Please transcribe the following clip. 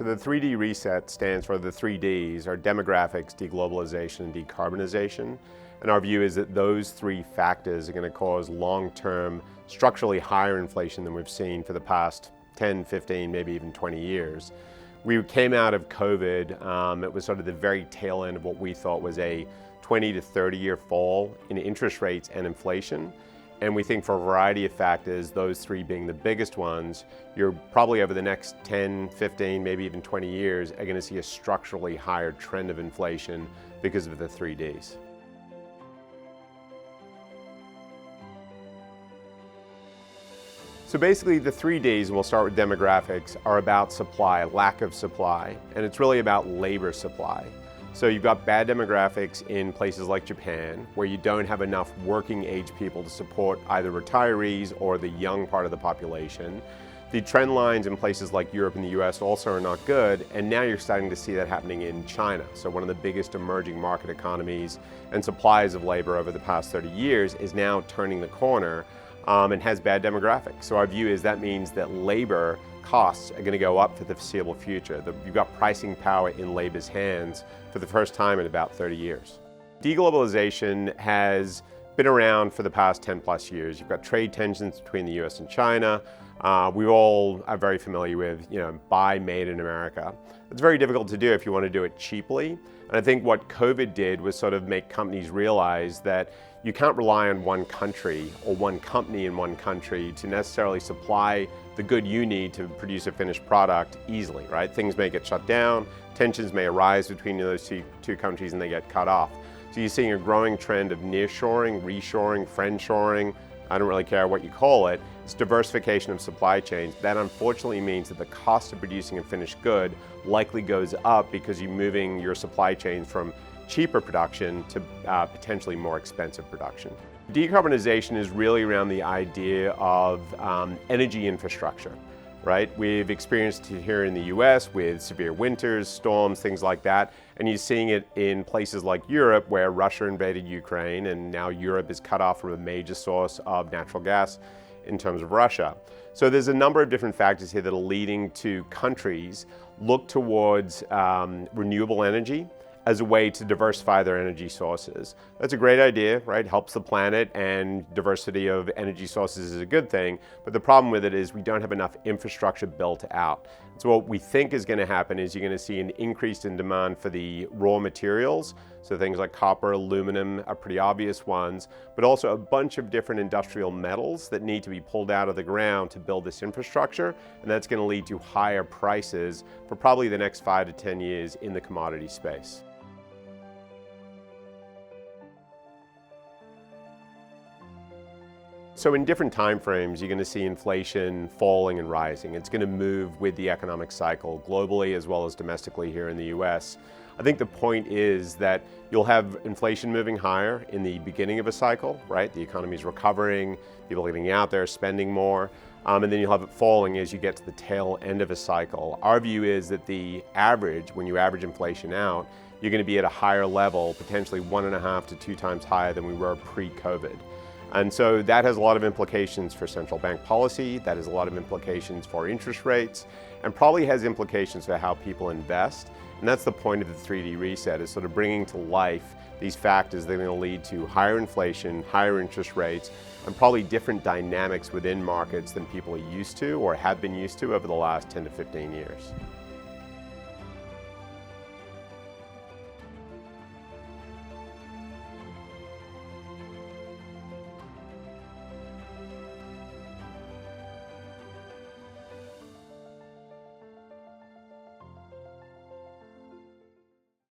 the 3D reset stands for the 3Ds, are demographics, deglobalization, and decarbonization. And our view is that those three factors are going to cause long-term, structurally higher inflation than we've seen for the past 10, 15, maybe even 20 years. We came out of COVID, it was sort of the very tail end of what we thought was a 20 to 30 year fall in interest rates and inflation. And we think for a variety of factors, those three being the biggest ones, you're probably over the next 10, 15, maybe even 20 years, are going to see a structurally higher trend of inflation because of the 3Ds. So basically the 3Ds, and we'll start with demographics, are about supply, lack of supply, and it's really about labor supply. So you've got bad demographics in places like Japan, where you don't have enough working age people to support either retirees or the young part of the population. The trend lines in places like Europe and the US also are not good, and now you're starting to see that happening in China. So one of the biggest emerging market economies and supplies of labor over the past 30 years is now turning the corner and has bad demographics. So our view is that means that labor costs are going to go up for the foreseeable future. You've got pricing power in labor's hands for the first time in about 30 years. Deglobalization has been around for the past 10 plus years. You've got trade tensions between the US and China. We all are very familiar with, buy made in America. It's very difficult to do if you want to do it cheaply. And I think what COVID did was sort of make companies realize that you can't rely on one country or one company in one country to necessarily supply the good you need to produce a finished product easily, right? Things may get shut down, tensions may arise between those two countries and they get cut off. So you're seeing a growing trend of nearshoring, reshoring, friendshoring. I don't really care what you call it. It's diversification of supply chains. That unfortunately means that the cost of producing a finished good likely goes up because you're moving your supply chains from cheaper production to potentially more expensive production. Decarbonization is really around the idea of energy infrastructure, right? We've experienced it here in the US with severe winters, storms, things like that, and you're seeing it in places like Europe where Russia invaded Ukraine and now Europe is cut off from a major source of natural gas in terms of Russia. So there's a number of different factors here that are leading to countries look towards renewable energy as a way to diversify their energy sources. That's a great idea, right? Helps the planet, and diversity of energy sources is a good thing, but the problem with it is we don't have enough infrastructure built out. So what we think is going to happen is you're going to see an increase in demand for the raw materials, so things like copper, aluminum are pretty obvious ones, but also a bunch of different industrial metals that need to be pulled out of the ground to build this infrastructure, and that's going to lead to higher prices for probably the next 5 to 10 years in the commodity space. So in different time frames, you're going to see inflation falling and rising. It's going to move with the economic cycle globally as well as domestically here in the US. I think the point is that you'll have inflation moving higher in the beginning of a cycle, right? The economy's recovering, people are getting out there, spending more, and then you'll have it falling as you get to the tail end of a cycle. Our view is that the average, when you average inflation out, you're going to be at a higher level, potentially 1.5 to 2 times higher than we were pre-COVID. And so that has a lot of implications for central bank policy, that has a lot of implications for interest rates, and probably has implications for how people invest. And that's the point of the 3D reset, is sort of bringing to life these factors that are going to lead to higher inflation, higher interest rates, and probably different dynamics within markets than people are used to or have been used to over the last 10 to 15 years.